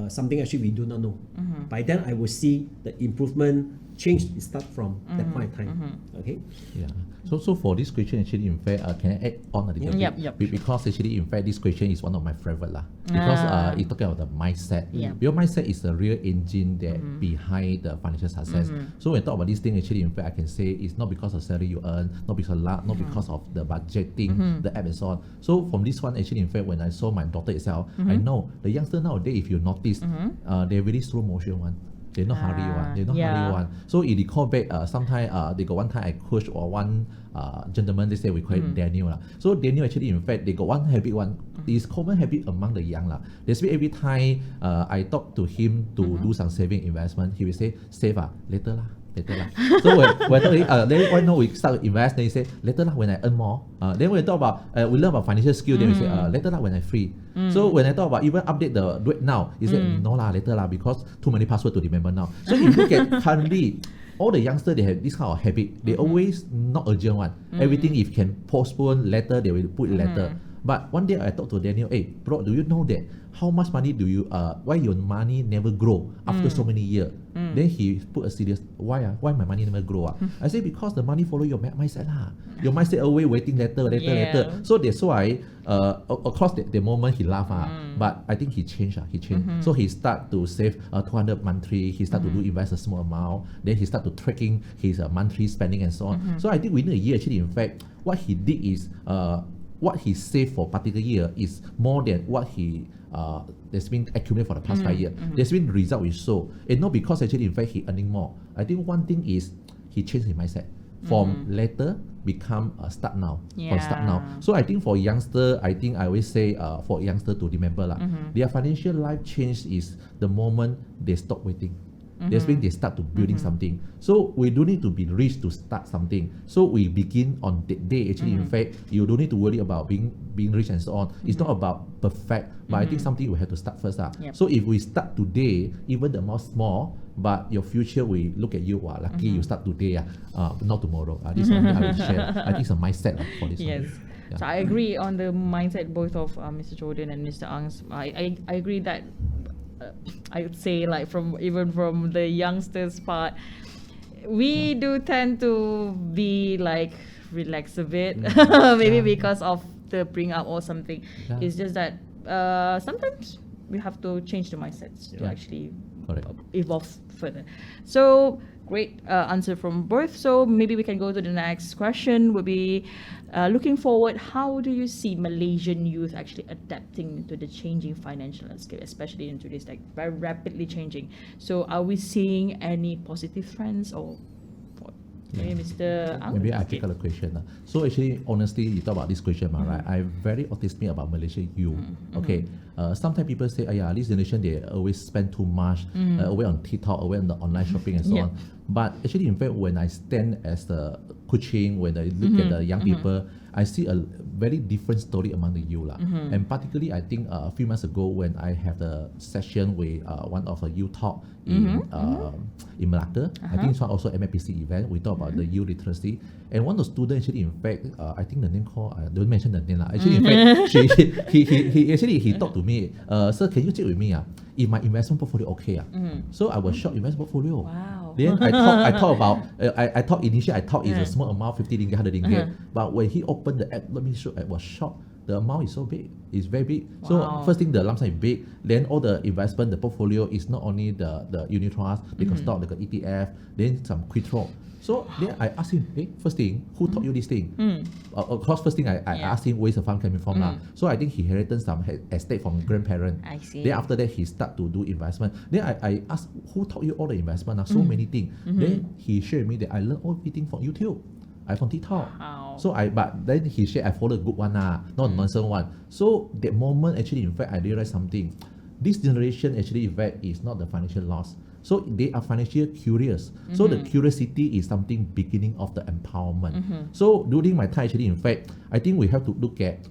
something actually we do not know. By then I will see the improvement change start from that point in time. Okay. Yeah. So for this question, actually, in fact, can I add on a little bit? Yep. Because actually, in fact, this question is one of my favorite lah. Because it's talking about the mindset. Your mindset is the real engine that behind the financial success. So when I talk about this thing, actually, in fact, I can say it's not because of salary you earn, not because of luck, not because of the budgeting, the app and so on. So from this one, actually, in fact, when I saw my daughter itself, I know the youngster nowadays, if you notice, they're really slow motion one. They're not hurry one. They're not hurry one. So if you recall back, sometimes they got one time I coach or one gentleman, they say we call it Daniel. So Daniel actually, in fact, they got one habit, is common habit among the young. They say every time I talk to him to do some saving investment, he will say, save later lah. So then why not we start to invest? Then he say later lah when I earn more. Then when we talk about we learn about financial skill, then we say later lah when I free. So when I talk about even update the rate now, he said no lah later lah because too many password to remember now. So if you look at currently all the youngsters, they have this kind of habit. They always not urgent one. Everything if can postpone later, they will put later. But one day I talked to Daniel, hey, bro, do you know that how much money do you, why your money never grow after so many years? Then he put a serious, why my money never grow? I say, because the money follow your mindset. Your mindset always waiting later. So that's why, of course, the moment he laughed, but I think he changed. So he start to save 200 monthly, he start to do invest a small amount, then he start to tracking his monthly spending and so on. So I think within a year, actually, in fact, what he did is, what he saved for particular year is more than what he that's been accumulated for the past 5 years. There's been result is so. And not because actually in fact he earning more. I think one thing is he changed his mindset. From later become start now. From start now. So I think for youngster, I think I always say for youngster to remember their financial life change is the moment they stop waiting. That's when they start to building something. So we don't need to be rich to start something. So we begin on that day. Actually, in fact, you don't need to worry about being rich and so on. It's not about perfect, but I think something we have to start first. So if we start today, even the more small, but your future we look at you, lucky you start today, not tomorrow. This one I will share. I think it's a mindset for this one. Yeah. So I agree on the mindset both of Mr. Jordan and Mr. Ang's. I agree that I would say like from the youngsters part, we do tend to be like relax a bit, maybe because of the bring up or something. It's just that sometimes we have to change the mindsets to actually evolve further. So great answer from both. So maybe we can go to the next question. Would be looking forward, how do you see Malaysian youth actually adapting to the changing financial landscape, especially in today's like very rapidly changing? So are we seeing any positive trends or what? Maybe Mr. Ang? Maybe I take out the question. So actually, honestly, you talk about this question, right? I'm very optimistic about Malaysian youth. Okay. Sometimes people say, this generation, they always spend too much away on TikTok, away on the online shopping and so on. But actually, in fact, when I stand as the coaching, when I look at the young people, I see a very different story among the youth. And particularly, I think a few months ago when I have the session with one of the youth talk in Malacca, I think it's also MFPC event, we talk about the youth literacy. And one of the students actually, in fact, I think the name called, I don't mention the name. Actually, in fact, he talked to me, sir, can you check with me? If my investment portfolio okay? So I was shocked, investment portfolio. Wow. Then I thought about, I thought initially it's a small amount, 50 ringgit, 100 ringgit. But when he opened the app, let me show, I was shocked. The amount is so big. It's very big. So first thing, the lump sum is big. Then all the investment, the portfolio is not only the unit trust, because stock, like ETF, then some quick draw. So then I asked him, hey, first thing, who taught you this thing? Of course, first thing I asked him where's the fund coming from. So I think he inherited some estate from grandparents. I see. Then after that, he start to do investment. Then I asked, who taught you all the investment? So many things. Then he shared with me that I learned everything from YouTube. I from TikTok. Wow. So but then he said I follow a good one, not nonsense one. So that moment actually, in fact, I realized something. This generation actually, in fact, is not the financial loss. So they are financially curious. So the curiosity is something beginning of the empowerment. So during my time, actually, in fact, I think we have to look at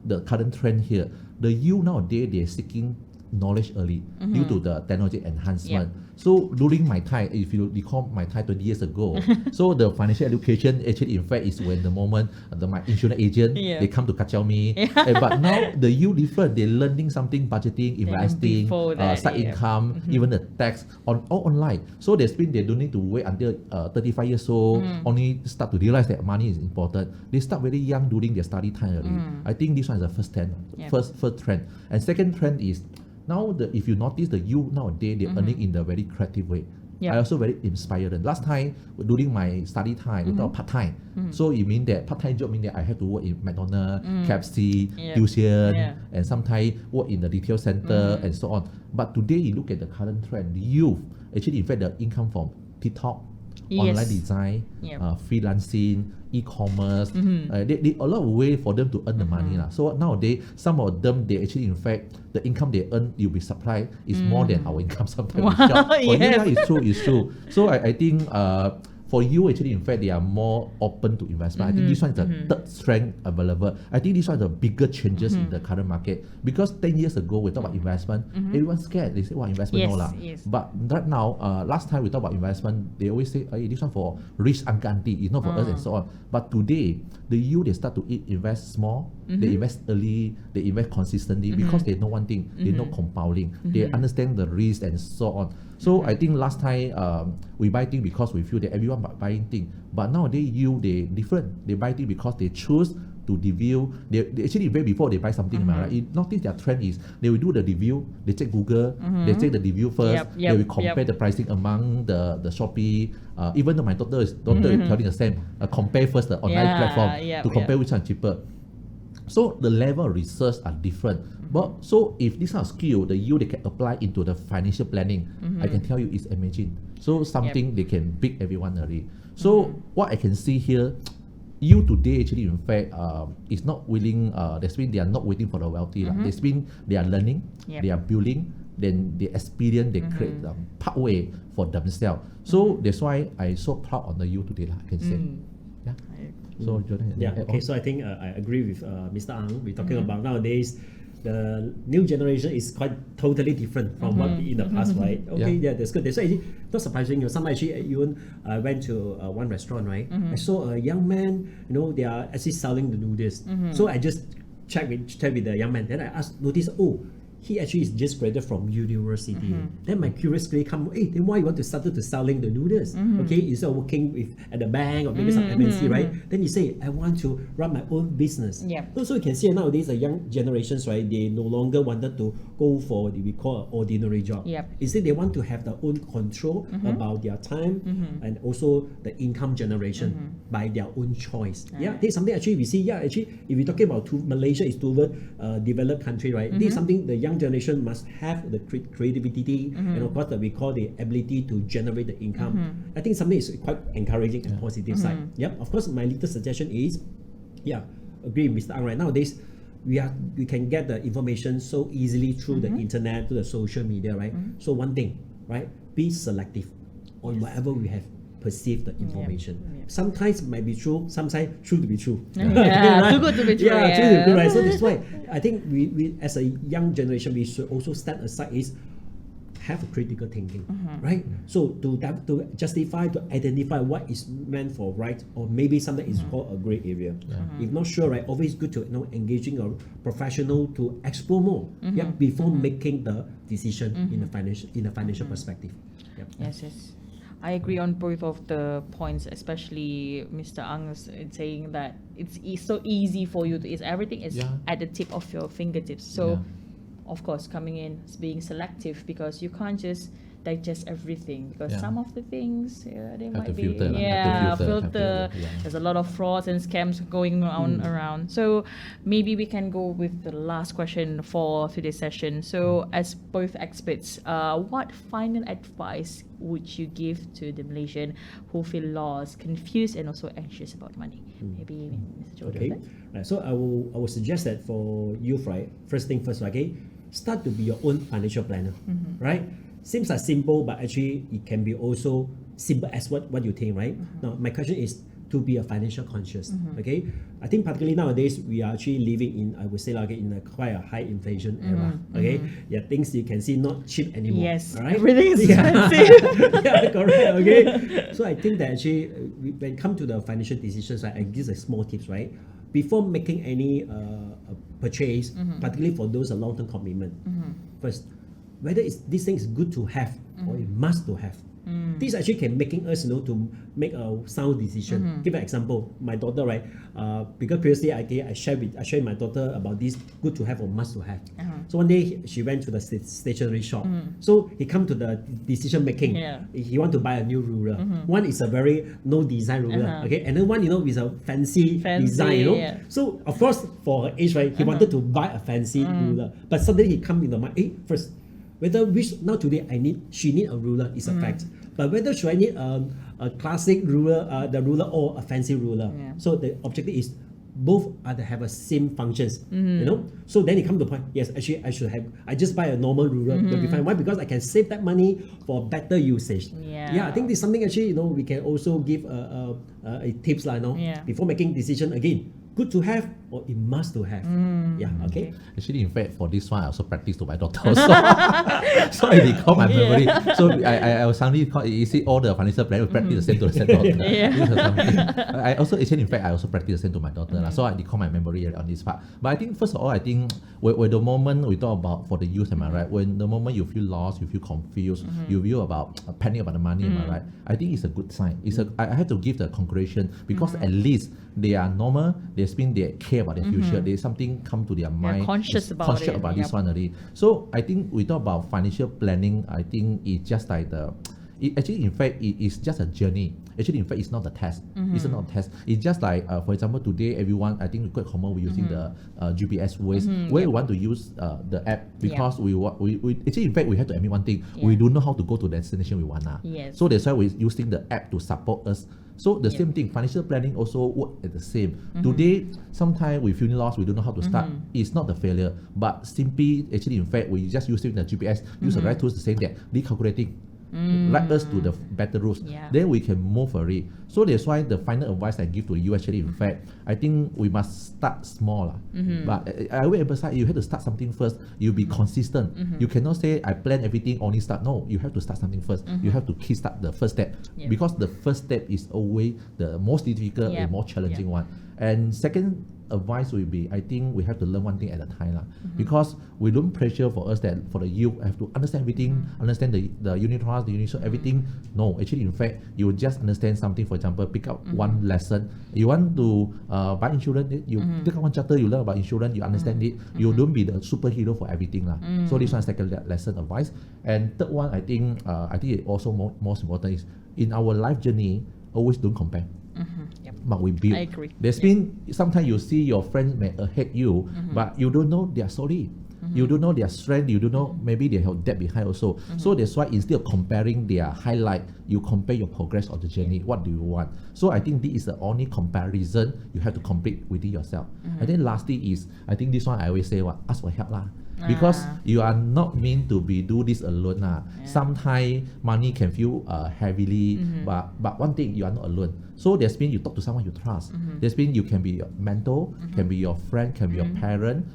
the current trend here. The youth nowadays, they're seeking knowledge early due to the technology enhancement. So during my time, if you recall my time 20 years ago, so the financial education actually in fact is when the moment my insurance agent, they come to kacau me. But now the youth different, they're learning something, budgeting, investing, side income, even the tax all online. So they don't need to wait until 35 years old, only start to realize that money is important. They start very young during their study time already. I think this one is the first trend. First trend. And second trend is, now, if you notice the youth nowadays, they're earning in a very creative way. I also very inspired. Last time, during my study time, we thought part-time. So it means that part-time job means that I have to work in McDonald's, KFC, tuition, and sometimes work in the retail center and so on. But today, you look at the current trend, the youth, actually, in fact, the income from TikTok, online design, freelancing, e-commerce, they a lot of way for them to earn the money. So nowadays, some of them, they actually, in fact, the income they earn, you'll be surprised, is more than our income sometimes. For you, it's true. So I think for you, actually, in fact, they are more open to investment. I think this one is the third strength available. I think this one is the bigger changes in the current market. Because 10 years ago, we talk about investment, everyone's scared. They say, investment, But right now, last time we talk about investment, they always say, hey, this one for rich uncle auntie, it's not for us and so on. But today, the youth, they start to invest small, they invest early, they invest consistently because they know one thing, they know compounding, they understand the risk and so on. So I think last time we buy things because we feel that everyone buying things, but nowadays youth, they different. They buy things because they choose to review. They actually way before they buy something, right? Notice their trend is they will do the review, they check Google, they check the review first, they will compare the pricing among the Shopee. Even though my daughter is telling the same, compare first the online platform to compare which one cheaper. So the level of research are different. But so if this kind of skill, the youth, they can apply into the financial planning, I can tell you it's amazing. So something they can beat everyone already. So what I can see here, you today actually in fact is not willing, that's mean they are not waiting for the wealthy. That's mean they are learning, they are building, then they experience, they create the pathway for themselves. So that's why I'm so proud on the youth today, I can say. Yeah. So Jordan, okay, so I think I agree with Mr. Ang. We're talking about nowadays the new generation is quite totally different from what in the past, right? Okay, yeah, that's good. That's why not surprising. Some actually even went to one restaurant, right? I saw a young man. They are actually selling the noodles. So I just checked with the young man. Then I noticed, he actually is just graduated from university. Then my curiosity come, then why you want to start to selling the noodles? Okay, instead of working at the bank or maybe some MNC, right? Then you say, I want to run my own business. So you can see nowadays the young generations, right? They no longer wanted to go for what we call an ordinary job. Instead, they want to have their own control about their time and also the income generation by their own choice. This is something actually we see. Actually, if we're talking about Malaysia is toward developed country, right? This is something the young generation must have the creativity and of course that we call the ability to generate the income. I think something is quite encouraging and positive side. Of course, my little suggestion is, agree with Mr. Ang, right? Nowadays, we can get the information so easily through the internet, through the social media, right? So one thing, right? Be selective on whatever we have perceived the information. Sometimes it might be true, sometimes true to be true. Too good to be true. True to be true, right? So that's why I think we as a young generation, we should also stand aside is have a critical thinking, right? So to justify, to identify what is meant for right, or maybe something is called a gray area. If not sure, right, always good to engaging a professional to explore more, before making the decision in a financial perspective. Yes. I agree on both of the points, especially Mr. Ang saying that it's so easy for you to, everything is at the tip of your fingertips. So, of course, coming in, being selective, because you can't just digest everything, because some of the things they might be filter. There's a lot of frauds and scams going on around. So maybe we can go with the last question for today's session. So as both experts, what final advice would you give to the Malaysian who feel lost, confused, and also anxious about money? Maybe Mr. Jordan. Okay, right. So I will suggest that for youth, right? First thing first, okay, start to be your own financial planner, right? Seems like simple, but actually it can be also simple as what you think, right? Now, my question is to be a financial conscious, okay? I think particularly nowadays, we are actually living in, I would say, like in quite a high inflation era, okay? Things you can see not cheap anymore. Yes, right? everything is expensive. Correct, okay? So I think that actually, when it comes to the financial decisions, right, I give a small tips, right? Before making any purchase, particularly for those long-term commitment, first, whether this thing is good to have or it must to have. This actually can making us to make a sound decision. Give an example. My daughter, right? Because previously I shared my daughter about this good to have or must to have. So one day she went to the stationery shop. So he come to the decision making. He want to buy a new ruler. One is a very no design ruler, okay, and then one with a fancy design. So of course for her age, right, he wanted to buy a fancy ruler, but suddenly he come in the mind, first, whether she need a ruler is a fact, but whether should I need a classic ruler, the ruler, or a fancy ruler. So the objective is both have a same functions, So then it come to the point, yes, actually I just buy a normal ruler to be fine. Why? Because I can save that money for better usage. I think this is something actually we can also give a tips before making decision. Again, good to have or it must to have. Yeah, okay. Actually, in fact, for this one, I also practice to my daughter. So, so I recall my memory. So I was suddenly call, you see all the financial planning, practice the same to the same daughter. I also, actually, in fact, I also practice the same to my daughter. So I recall my memory on this part. But I think, first of all, I think when the moment we talk about for the youth, am I right? When the moment you feel lost, you feel confused, you feel about panic about the money, am I right? I think it's a good sign. I have to give the congratulation because at least they are normal, they care about their future, there's something come to their mind. Conscious about this one already. So I think we talk about financial planning, I think it's just like actually, in fact, it is just a journey. Actually, in fact, it's not a test. It's not a test. It's just like, for example, today, everyone, I think we're quite common with using the GPS ways, where we want to use the app because we actually, in fact, we have to admit one thing. We don't know how to go to the destination we want. Yes. So that's why we're using the app to support us. So the same thing, financial planning also work at the same. Today, sometimes we feel lost, we don't know how to start. It's not the failure, but simply, actually, in fact, we just using the GPS, use the right tools to say that recalculating. Write us to the better rules, then we can move for it. So that's why the final advice I give to you, actually, in fact, I think we must start small. But I will emphasize, you have to start something first. You be consistent. You cannot say, I plan everything, only start. No, you have to start something first. You have to kickstart the first step. Because the first step is always the most difficult and more challenging one. And second advice will be, I think we have to learn one thing at a time. Because we don't pressure for us that for the youth have to understand everything, understand the unit trust, the unit so everything. No, actually, in fact, you will just understand something. For example, pick up one lesson. You want to buy insurance, you pick up one chapter, you learn about insurance, you understand it. You don't be the superhero for everything. So this one is second lesson advice. And third one, I think it also most important is in our life journey, always don't compare. But we build. I agree. There's been sometimes you see your friends may ahead you, but you don't know their story. You don't know their strength. You don't know maybe they have depth behind also. So that's why instead of comparing their highlight, you compare your progress of the journey. What do you want? So I think this is the only comparison you have to complete within yourself. And then lastly is, I think this one I always say, ask for help because you are not meant to do this alone. Sometimes money can feel heavily, but one thing, you are not alone. So that's mean you talk to someone you trust. That's mean you can be your mentor, can be your friend, can be your parent,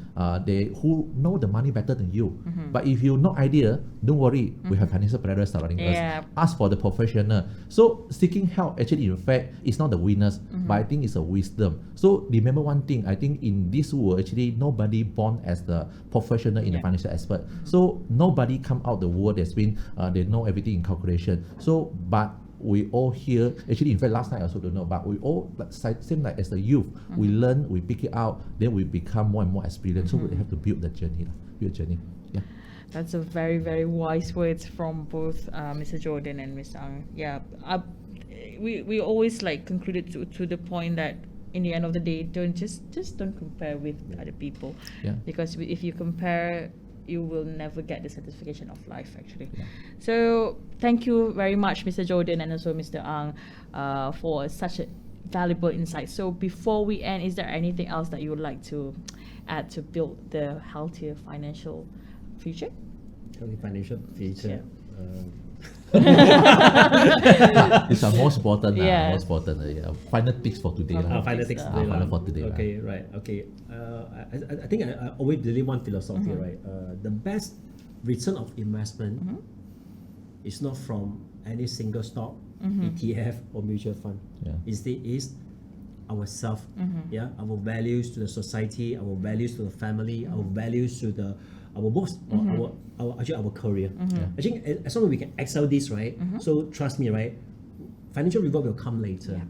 they who know the money better than you. But if you no idea, don't worry, we have financial planners surrounding us. Ask for the professional. So seeking help, actually, in fact, it's not the winners, but I think it's a wisdom. So remember one thing, I think in this world, actually, nobody born as the professional in the financial expert. So nobody come out the world that's been, they know everything in calculation. So, but we all here, actually, in fact, last night I also don't know, but we all, same like as the youth, we learn, we pick it out, then we become more and more experienced. So we have to build the journey. Yeah. That's a very, very wise words from both Mr. Jordan and Ms. Ang. Yeah, we always like concluded to the point that in the end of the day, don't don't compare with other people. Because if you compare, you will never get the satisfaction of life, actually. So thank you very much, Mr. Jordan and also Mr. Ang, for such a valuable insight. So before we end, is there anything else that you would like to add to build the healthier financial future? Healthy financial future. It's our most important. Most important. Final tips for today. Final tips for today. Okay, right. Okay. I think I always believe one philosophy, right? The best return of investment is not from any single stock, ETF, or mutual fund. Instead, is ourselves. Our values to the society, our values to the family, our values to our boss, or our career. I think as long as we can excel this, right? So trust me, right? Financial reward will come later.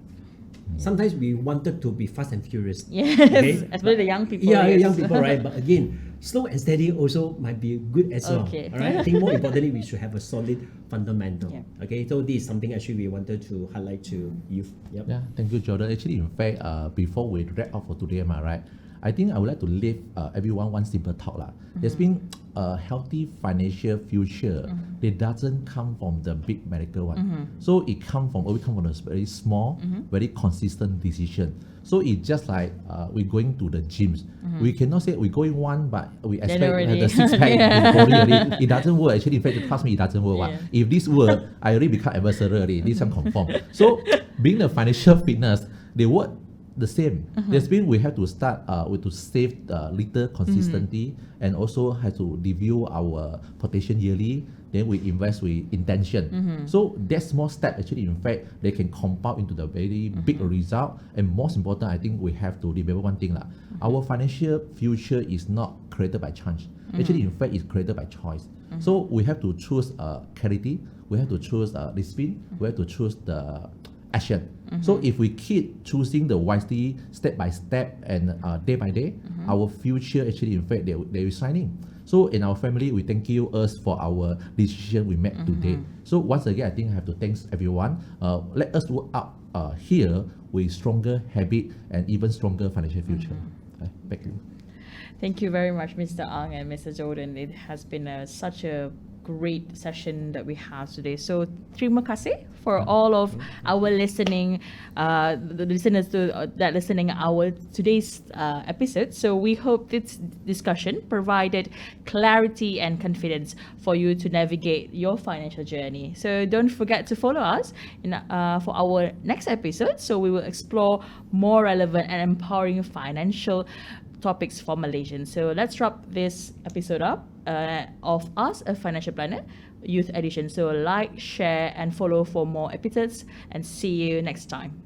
Sometimes we wanted to be fast and furious. Especially the young people. Young people, right? But again, slow and steady also might be good as well. All right. I think more importantly, we should have a solid fundamental. Okay. So this is something actually we wanted to highlight to youth. Yeah. Thank you, Jordan. Actually, in fact, before we wrap up for today, am I right? I think I would like to leave everyone one simple thought. There's been a healthy financial future. It doesn't come from the big medical one. So it come from a very small, very consistent decision. So it's just like we're going to the gyms. We cannot say we're going one, but we expect the six pack body already. It doesn't work. Actually, in fact, trust me, it doesn't work. If this work, I already become adversary already. This one confirm. So being the financial fitness, they work the same. That's mean we have to start with to save little consistently, and also have to review our protection yearly. Then we invest with intention. So that small step actually, in fact, they can compound into the very big result. And most important, I think we have to remember one thing. Our financial future is not created by chance. Actually, in fact, it's created by choice. So we have to choose clarity, we have to choose discipline, we have to choose the action. So if we keep choosing the wisely step by step and day by day, our future actually, in fact, they will shining. So in our family, we thank you us for our decision we made today. So once again, I think I have to thank everyone. Let us work up here with stronger habit and even stronger financial future. Back to you. Thank you very much, Mr. Ang and Mr. Jordan. It has been such a great session that we have today. So terima kasih for all of our listening, the listeners that listening our today's episode. So we hope this discussion provided clarity and confidence for you to navigate your financial journey. So don't forget to follow us for our next episode. So we will explore more relevant and empowering financial topics for Malaysians. So let's wrap this episode up of Us, a Financial Planner, Youth Edition. So like, share, and follow for more episodes, and see you next time.